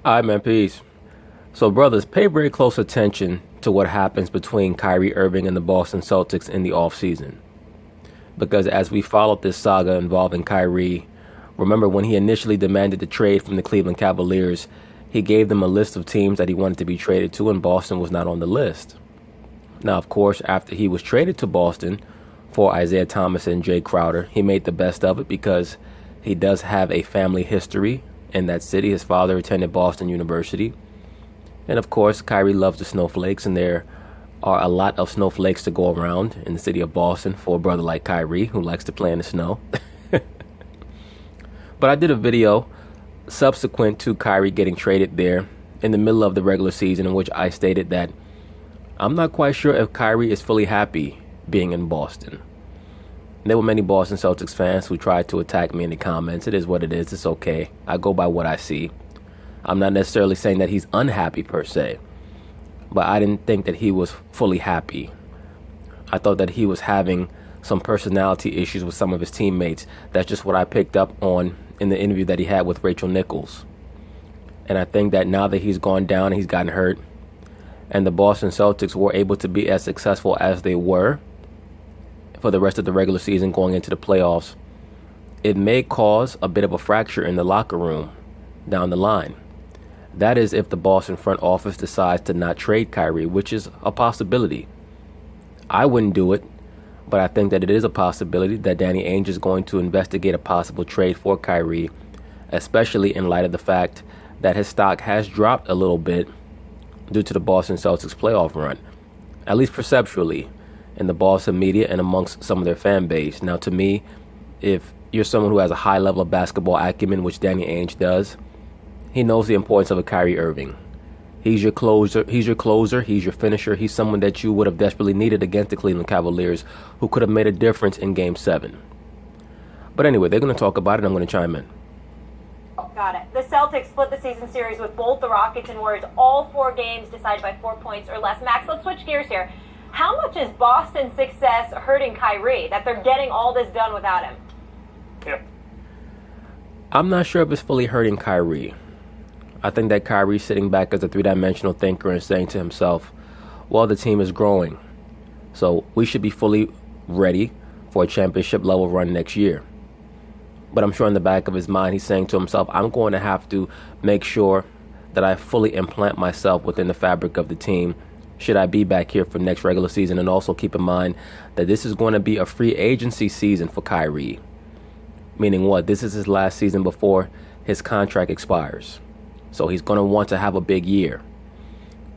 All right, man, peace. So, brothers, pay very close attention to what happens between Kyrie Irving and the Boston Celtics in the offseason. Because as we followed this saga involving Kyrie, remember when he initially demanded the trade from the Cleveland Cavaliers, he gave them a list of teams that he wanted to be traded to, and Boston was not on the list. Now, of course, after he was traded to Boston for Isaiah Thomas and Jay Crowder, he made the best of it because he does have a family history in that city. His father attended Boston University. And of course, Kyrie loves the snowflakes, and there are a lot of snowflakes to go around in the city of Boston for a brother like Kyrie who likes to play in the snow. But I did a video subsequent to Kyrie getting traded there in the middle of the regular season in which I stated that I'm not quite sure if Kyrie is fully happy being in Boston. There were many Boston Celtics fans who tried to attack me in the comments. It is what it is. It's okay. I go by what I see. I'm not necessarily saying that he's unhappy per se, but I didn't think that he was fully happy. I thought that he was having some personality issues with some of his teammates. That's just what I picked up on in the interview that he had with Rachel Nichols. And I think that now that he's gone down and he's gotten hurt, and the Boston Celtics were able to be as successful as they were for the rest of the regular season going into the playoffs, it may cause a bit of a fracture in the locker room down the line. That is if the Boston front office decides to not trade Kyrie, which is a possibility. I wouldn't do it, but I think that it is a possibility that Danny Ainge is going to investigate a possible trade for Kyrie, especially in light of the fact that his stock has dropped a little bit due to the Boston Celtics playoff run, at least perceptually, in the Boston media and amongst some of their fan base. Now, to me, if you're someone who has a high level of basketball acumen, which Danny Ainge does, he knows the importance of a Kyrie Irving. He's your closer. He's your finisher. He's someone that you would have desperately needed against the Cleveland Cavaliers, who could have made a difference in Game 7. But anyway, they're going to talk about it. I'm going to chime in. Got it. The Celtics split the season series with both the Rockets and Warriors, all 4 games decided by 4 points or less. Max, let's switch gears here. How much is Boston's success hurting Kyrie, that they're getting all this done without him? Yeah. I'm not sure if it's fully hurting Kyrie. I think that Kyrie's sitting back as a three-dimensional thinker and saying to himself, well, the team is growing, so we should be fully ready for a championship-level run next year. But I'm sure in the back of his mind, he's saying to himself, I'm going to have to make sure that I fully implant myself within the fabric of the team should I be back here for next regular season. And also keep in mind that this is going to be a free agency season for Kyrie. Meaning what? This is his last season before his contract expires. So he's going to want to have a big year.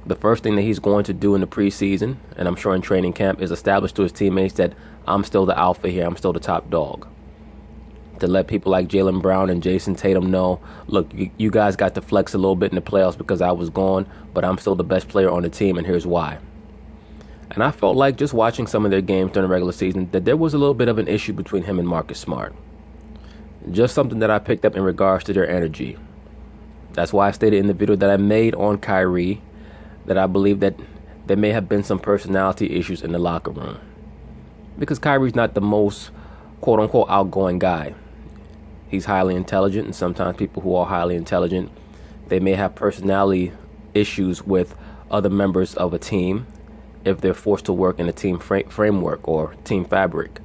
The first thing that he's going to do in the preseason, and I'm sure in training camp, is establish to his teammates that I'm still the alpha here. I'm still the top dog. To let people like Jaylen Brown and Jason Tatum know, look, you guys got to flex a little bit in the playoffs because I was gone, but I'm still the best player on the team, and here's why. And I felt like just watching some of their games during the regular season that there was a little bit of an issue between him and Marcus Smart. Just something that I picked up in regards to their energy. That's why I stated in the video that I made on Kyrie that I believe that there may have been some personality issues in the locker room. Because Kyrie's not the most quote-unquote outgoing guy. He's highly intelligent, and sometimes people who are highly intelligent, they may have personality issues with other members of a team if they're forced to work in a team framework or team fabric.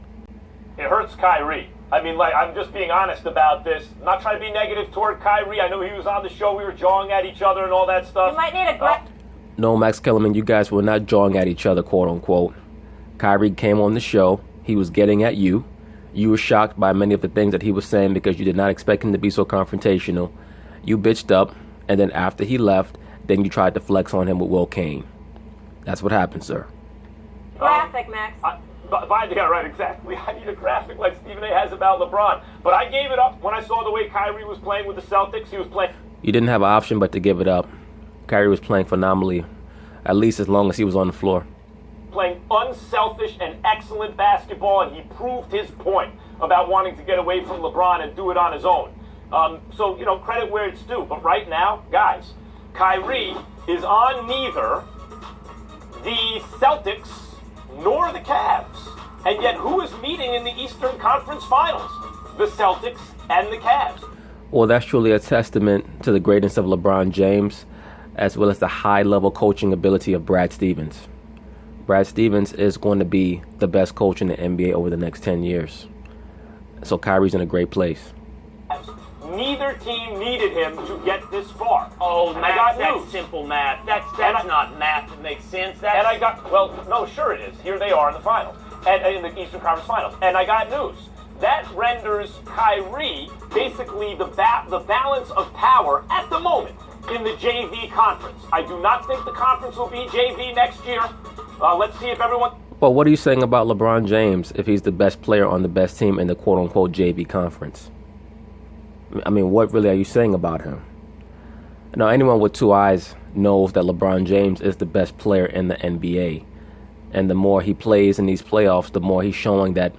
It hurts Kyrie. I mean, like, I'm just being honest about this. I'm not trying to be negative toward Kyrie. I know he was on the show. We were jawing at each other and all that stuff. You might need a No, Max Kellerman, you guys were not jawing at each other, quote-unquote. Kyrie came on the show. He was getting at you. You were shocked by many of the things that he was saying because you did not expect him to be so confrontational. You bitched up, and then after he left, then you tried to flex on him with Will Kane. That's what happened, sir. graphic, Max. Yeah, right, exactly. I need a graphic like Stephen A. has about LeBron. But I gave it up when I saw the way Kyrie was playing with the Celtics. He was playing... You didn't have an option but to give it up. Kyrie was playing phenomenally, at least as long as he was on the floor. Playing unselfish and excellent basketball, and he proved his point about wanting to get away from LeBron and do it on his own. So, you know, credit where it's due. But right now, guys, Kyrie is on neither the Celtics nor the Cavs. And yet, who is meeting in the Eastern Conference Finals? The Celtics and the Cavs. Well, that's truly a testament to the greatness of LeBron James, as well as the high-level coaching ability of Brad Stevens. Brad Stevens is going to be the best coach in the NBA over the next 10 years. So Kyrie's in a great place. Neither team needed him to get this far. Oh, and Matt, that's simple math. That's not math that makes sense. And I got, well, no, sure it is. Here they are in the finals, and in the Eastern Conference Finals. And I got news. That renders Kyrie basically the balance of power at the moment in the JV conference. I do not think the conference will be JV next year. Let's see if everyone... Well, what are you saying about LeBron James if he's the best player on the best team in the quote-unquote JV conference? I mean, what really are you saying about him? Now, anyone with two eyes knows that LeBron James is the best player in the NBA. And the more he plays in these playoffs, the more he's showing that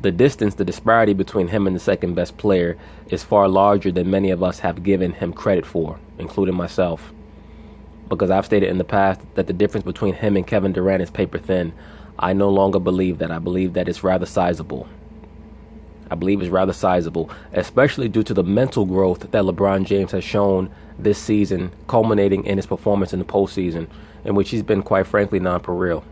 the distance, the disparity between him and the second best player is far larger than many of us have given him credit for, including myself. Because I've stated in the past that the difference between him and Kevin Durant is paper thin. I no longer believe that. I believe that it's rather sizable. Especially due to the mental growth that LeBron James has shown this season, culminating in his performance in the postseason, in which he's been, quite frankly, non-for-real.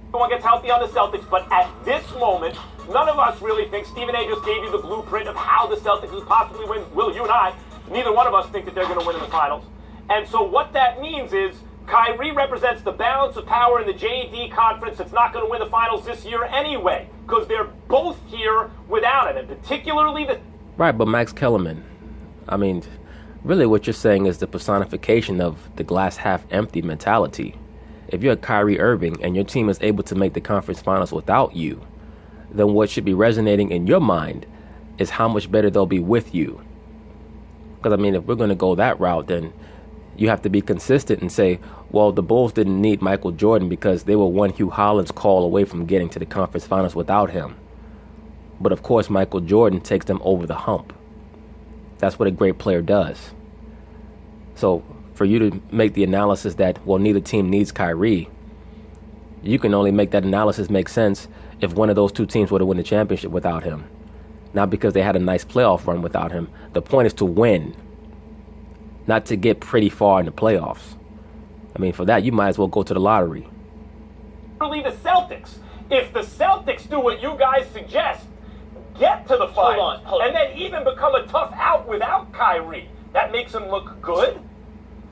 Everyone gets healthy on the Celtics, but at this moment, none of us really think. Stephen A. just gave you the blueprint of how the Celtics will possibly win. Will, you and I, neither one of us think that they're going to win in the finals. And so what that means is Kyrie represents the balance of power in the JD conference that's not going to win the finals this year anyway, because they're both here without him, and particularly the... Right, but Max Kellerman, I mean, really what you're saying is the personification of the glass half empty mentality. If you're Kyrie Irving and your team is able to make the conference finals without you, then what should be resonating in your mind is how much better they'll be with you. Because, I mean, if we're going to go that route, then you have to be consistent and say, well, the Bulls didn't need Michael Jordan because they were one Hugh Hollins call away from getting to the conference finals without him. But, of course, Michael Jordan takes them over the hump. That's what a great player does. So for you to make the analysis that, well, neither team needs Kyrie, you can only make that analysis make sense if one of those two teams were to win the championship without him. Not because they had a nice playoff run without him. The point is to win, not to get pretty far in the playoffs. I mean, for that, you might as well go to the lottery. Really, the Celtics. If the Celtics do what you guys suggest, get to the finals, Hold on. and then even become a tough out without Kyrie, that makes them look good?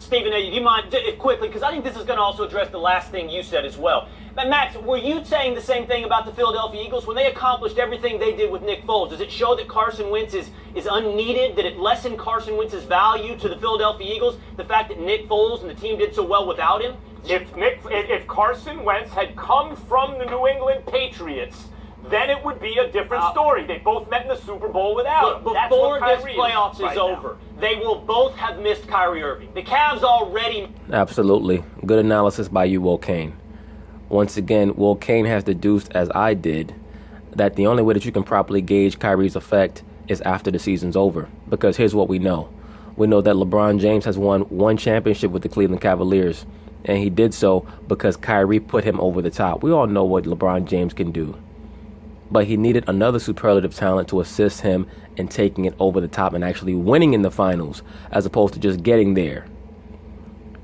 Stephen A., do you mind, quickly, because I think this is going to also address the last thing you said as well. But Max, were you saying the same thing about the Philadelphia Eagles? When they accomplished everything they did with Nick Foles, does it show that Carson Wentz is unneeded? Did it lessen Carson Wentz's value to the Philadelphia Eagles, the fact that Nick Foles and the team did so well without him? If Carson Wentz had come from the New England Patriots, then it would be a different story. They both met in the Super Bowl without him. Before this playoffs is over, they will both have missed Kyrie Irving. The Cavs already... Absolutely. Good analysis by you, Will Kane. Once again, Will Kane has deduced, as I did, that the only way that you can properly gauge Kyrie's effect is after the season's over. Because here's what we know. We know that LeBron James has won one championship with the Cleveland Cavaliers, and he did so because Kyrie put him over the top. We all know what LeBron James can do. But he needed another superlative talent to assist him in taking it over the top and actually winning in the finals, as opposed to just getting there.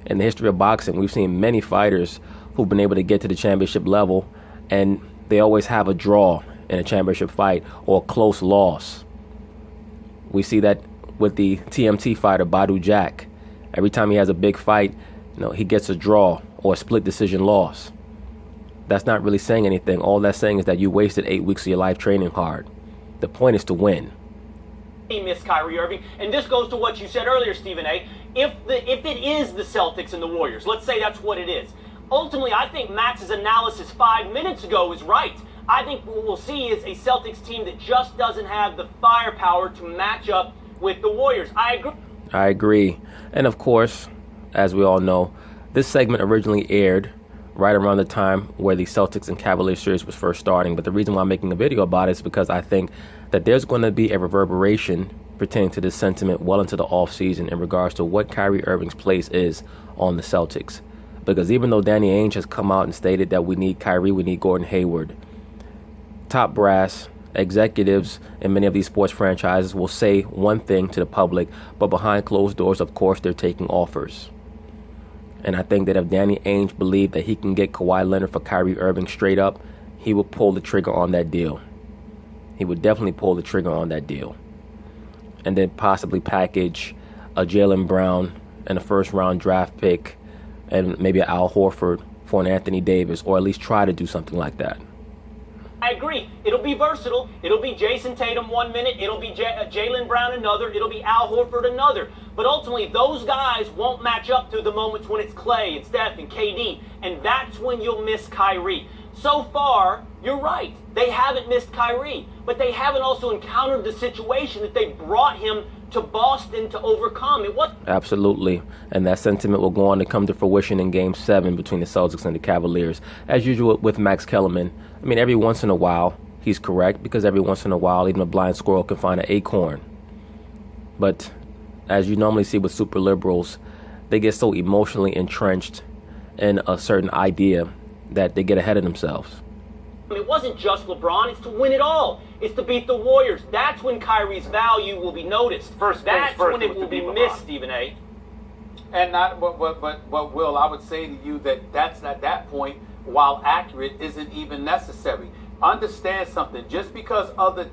In the history of boxing, we've seen many fighters who've been able to get to the championship level, and they always have a draw in a championship fight or a close loss. We see that with the TMT fighter, Badu Jack. Every time he has a big fight, he gets a draw or a split decision loss. That's not really saying anything. All that's saying is that you wasted 8 weeks of your life training hard. The point is to win. He missed Kyrie Irving, and this goes to what you said earlier, Stephen A. If it is the Celtics and the Warriors, let's say that's what it is. Ultimately, I think Max's analysis 5 minutes ago is right. I think what we'll see is a Celtics team that just doesn't have the firepower to match up with the Warriors. I agree. And of course, as we all know, this segment originally aired right around the time where the Celtics and Cavaliers series was first starting. But the reason why I'm making a video about it is because I think that there's going to be a reverberation pertaining to this sentiment well into the offseason in regards to what Kyrie Irving's place is on the Celtics. Because even though Danny Ainge has come out and stated that we need Kyrie, we need Gordon Hayward, top brass Executives in many of these sports franchises will say one thing to the public, but behind closed doors, of course, they're taking offers. And I think that if Danny Ainge believed that he can get Kawhi Leonard for Kyrie Irving straight up, he would pull the trigger on that deal. He would definitely pull the trigger on that deal. And then possibly package a Jaylen Brown and a first-round draft pick and maybe an Al Horford for an Anthony Davis, or at least try to do something like that. I agree. It'll be versatile. It'll be Jason Tatum 1 minute. It'll be Jaylen Brown another. It'll be Al Horford another. But ultimately, those guys won't match up to the moments when it's Klay and Steph and KD. And that's when you'll miss Kyrie. So far, you're right. They haven't missed Kyrie. But they haven't also encountered the situation that they brought him to Boston to overcome. Absolutely. And that sentiment will go on to come to fruition in Game 7 between the Celtics and the Cavaliers. As usual with Max Kellerman, I mean, every once in a while, he's correct, because every once in a while, even a blind squirrel can find an acorn. But as you normally see with super liberals, they get so emotionally entrenched in a certain idea that they get ahead of themselves. It wasn't just LeBron, it's to win it all. It's to beat the Warriors. That's when Kyrie's value will be noticed. That's when it will be missed, Stephen A. And not, but Will, I would say to you that that's at that point, while accurate, isn't even necessary. Understand something. Just because other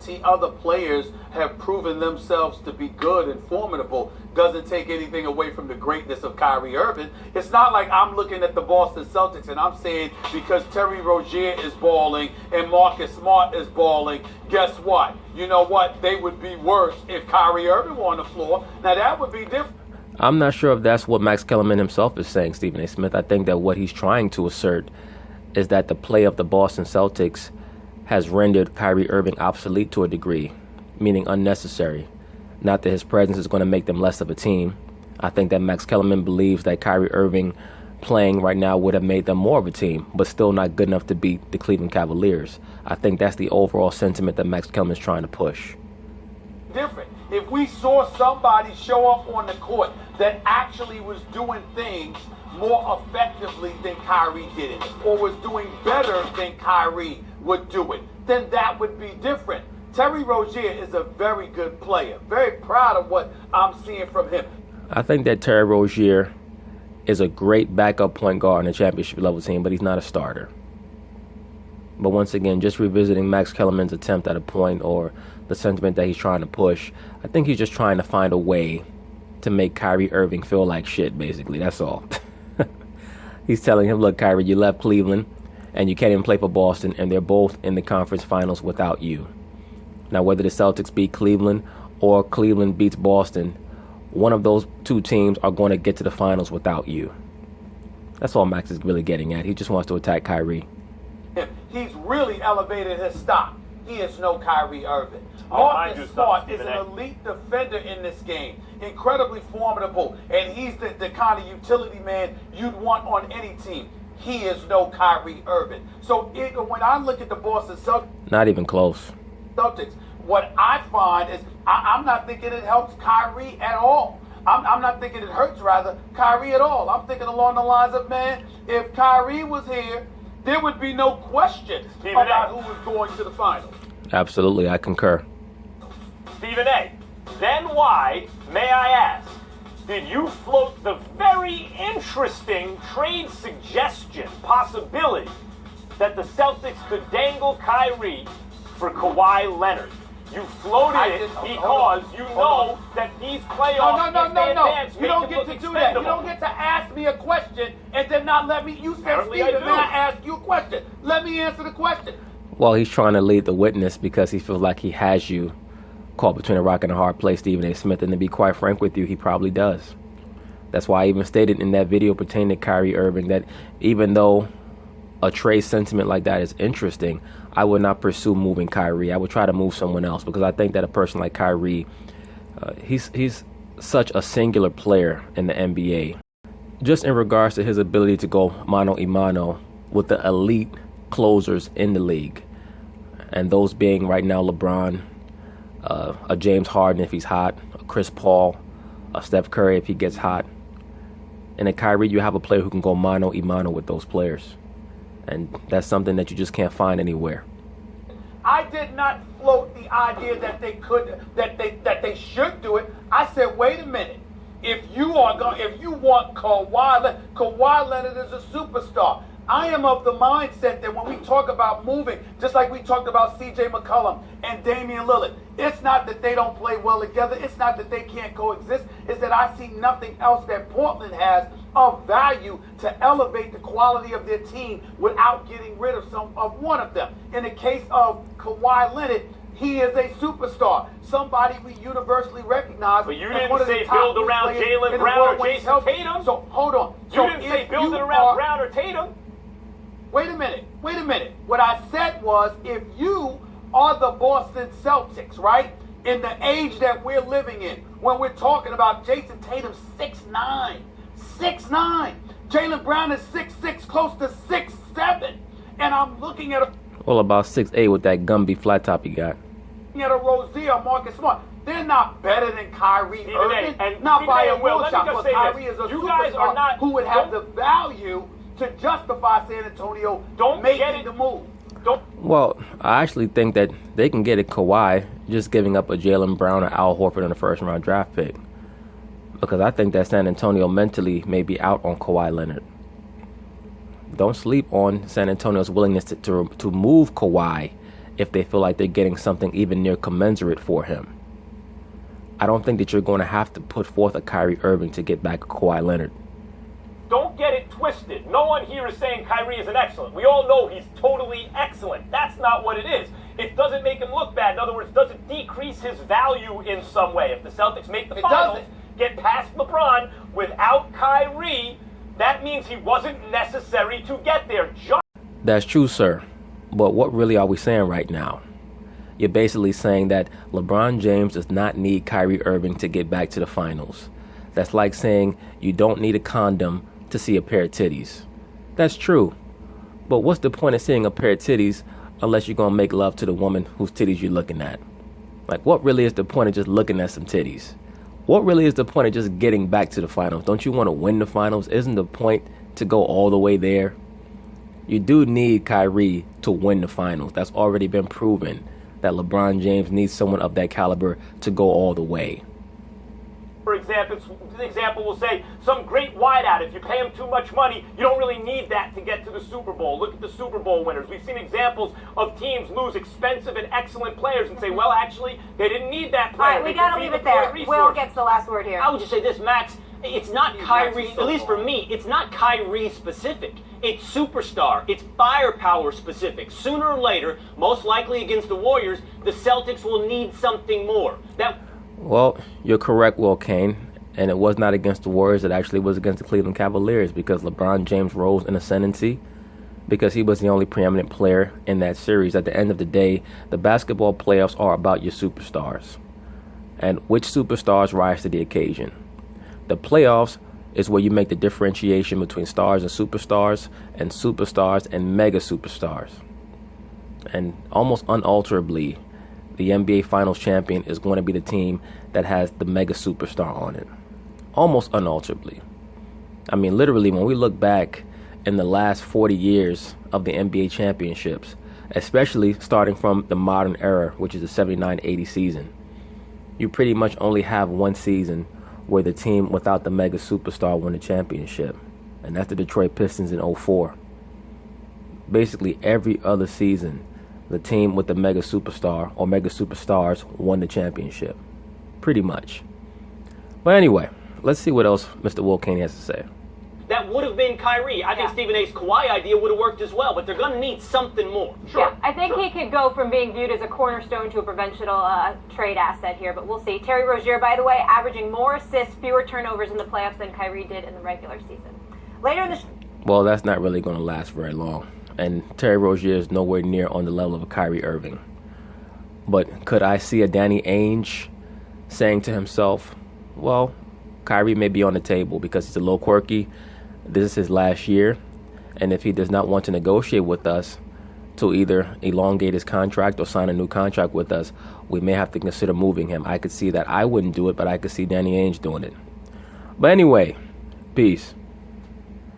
players have proven themselves to be good and formidable doesn't take anything away from the greatness of Kyrie Irving. It's not like I'm looking at the Boston Celtics and I'm saying because Terry Rozier is balling and Marcus Smart is balling, guess what? You know what? They would be worse if Kyrie Irving were on the floor. Now, that would be different. I'm not sure if that's what Max Kellerman himself is saying, Stephen A. Smith. I think that what he's trying to assert is that the play of the Boston Celtics has rendered Kyrie Irving obsolete to a degree, meaning unnecessary. Not that his presence is going to make them less of a team. I think that Max Kellerman believes that Kyrie Irving playing right now would have made them more of a team, but still not good enough to beat the Cleveland Cavaliers. I think that's the overall sentiment that Max Kellerman is trying to push. Different. If we saw somebody show up on the court that actually was doing things more effectively than Kyrie did it, or was doing better than Kyrie would do it, then that would be different. Terry Rozier is a very good player. Very proud of what I'm seeing from him. I think that Terry Rozier is a great backup point guard in a championship level team, but he's not a starter. But once again, just revisiting Max Kellerman's attempt at a point, or the sentiment that he's trying to push, I think he's just trying to find a way to make Kyrie Irving feel like shit, basically. That's all. He's telling him, look, Kyrie, you left Cleveland and you can't even play for Boston, and they're both in the conference finals without you. Now, whether the Celtics beat Cleveland or Cleveland beats Boston, one of those two teams are going to get to the finals without you. That's all Max is really getting at. He just wants to attack Kyrie. He's really elevated his stock. He is no Kyrie Irving. Marcus Smart is an elite defender in this game. Incredibly formidable. And he's the kind of utility man you'd want on any team. He is no Kyrie Irving. So when I look at the Boston Celtics... Not even close. Celtics, what I find is I'm not thinking it helps Kyrie at all. I'm not thinking it hurts, rather, Kyrie at all. I'm thinking along the lines of, man, if Kyrie was here, there would be no question about who was going to the finals. Absolutely, I concur. Stephen A., then why, may I ask, did you float the very interesting trade suggestion, possibility, that the Celtics could dangle Kyrie for Kawhi Leonard? You floated it because you know that these playoffs... No. You don't get to do that. You don't get to ask me a question and then not let me... You said, Stephen, may I ask you a question? Let me answer the question. Well, he's trying to lead the witness because he feels like he has you caught between a rock and a hard place, Stephen A. Smith. And to be quite frank with you, he probably does. That's why I even stated in that video pertaining to Kyrie Irving that even though a trade sentiment like that is interesting, I would not pursue moving Kyrie. I would try to move someone else, because I think that a person like Kyrie, he's such a singular player in the NBA. Just in regards to his ability to go mano a mano with the elite closers in the league, and those being right now LeBron, a James Harden if he's hot, a Chris Paul, a Steph Curry if he gets hot. And at Kyrie, you have a player who can go mano a mano with those players. And that's something that you just can't find anywhere. I did not float the idea that they could, that they should do it. I said, wait a minute. If you want Kawhi Leonard is a superstar. I am of the mindset that when we talk about moving, just like we talked about C.J. McCollum and Damian Lillard, it's not that they don't play well together. It's not that they can't coexist. It's that I see nothing else that Portland has of value to elevate the quality of their team without getting rid of one of them. In the case of Kawhi Leonard, he is a superstar, somebody we universally recognize. But you as didn't one of the say top build around players Jaylen in the Brown world or when he's Jason healthy. Tatum. So hold on. You So didn't say if build you it around are- Brown or Tatum. Wait a minute. What I said was, if you are the Boston Celtics, right, in the age that we're living in, when we're talking about Jason Tatum 6'9", Jaylen Brown is 6'6", close to 6'7", and I'm looking at Well, about 6'8" with that Gumby flat top he got. a Rozier or Marcus Smart. They're not better than Kyrie Stephen A. Irving, And not by Stephen a A. Will, long let me shot, just but say Kyrie this. is a You guys are superstar not- who would have don't- the value to justify San Antonio Don't get making it. the move. Don't. Well, I actually think that they can get a Kawhi just giving up a Jaylen Brown or Al Horford in the first-round draft pick. Because I think that San Antonio mentally may be out on Kawhi Leonard. Don't sleep on San Antonio's willingness to move Kawhi if they feel like they're getting something even near commensurate for him. I don't think that you're going to have to put forth a Kyrie Irving to get back Kawhi Leonard. Don't get it twisted. No one here is saying Kyrie isn't excellent. We all know he's totally excellent. That's not what it is. It doesn't make him look bad. In other words, does it decrease his value in some way? If the Celtics make the finals, get past LeBron without Kyrie, that means he wasn't necessary to get there. That's true, sir. But what really are we saying right now? You're basically saying that LeBron James does not need Kyrie Irving to get back to the finals. That's like saying you don't need a condom to see a pair of titties. That's true. But what's the point of seeing a pair of titties unless you're going to make love to the woman whose titties you're looking at? Like, what really is the point of just looking at some titties? What really is the point of just getting back to the finals? Don't you want to win the finals? Isn't the point to go all the way there? You do need Kyrie to win the finals. That's already been proven, that LeBron James needs someone of that caliber to go all the way. For example, will say some great wideout. If you pay him too much money, you don't really need that to get to the Super Bowl. Look at the Super Bowl winners. We've seen examples of teams lose expensive and excellent players and say, well, actually, they didn't need that All player. right, we got to leave it there. Will gets the last word here. I would just say this, Max. It's not Kyrie, at least for me, it's not Kyrie specific. It's superstar. It's firepower specific. Sooner or later, most likely against the Warriors, the Celtics will need something more. Well, you're correct, Will Kane. And it was not against the Warriors. It actually was against the Cleveland Cavaliers because LeBron James rose in ascendancy because he was the only preeminent player in that series. At the end of the day, the basketball playoffs are about your superstars and which superstars rise to the occasion. The playoffs is where you make the differentiation between stars and superstars and mega superstars. And almost unalterably, the NBA Finals champion is going to be the team that has the mega superstar on it. Almost unalterably. I mean, literally, when we look back in the last 40 years of the NBA championships, especially starting from the modern era, which is the 79-80 season, you pretty much only have one season where the team without the mega superstar won the championship. And that's the Detroit Pistons in 2004. Basically, every other season, the team with the mega superstar or mega superstars won the championship. Pretty much. But anyway, let's see what else Mr. Will Kane has to say. That would have been Kyrie. I think Stephen A's Kawhi idea would have worked as well, but they're going to need something more. Sure. Yeah, I think he could go from being viewed as a cornerstone to a provincial trade asset here, but we'll see. Terry Rozier, by the way, averaging more assists, fewer turnovers in the playoffs than Kyrie did in the regular season. Later in the well, that's not really going to last very long. And Terry Rozier is nowhere near on the level of a Kyrie Irving. But could I see a Danny Ainge saying to himself, well, Kyrie may be on the table because he's a little quirky. This is his last year. And if he does not want to negotiate with us to either elongate his contract or sign a new contract with us, we may have to consider moving him. I could see that. I wouldn't do it, but I could see Danny Ainge doing it. But anyway, peace.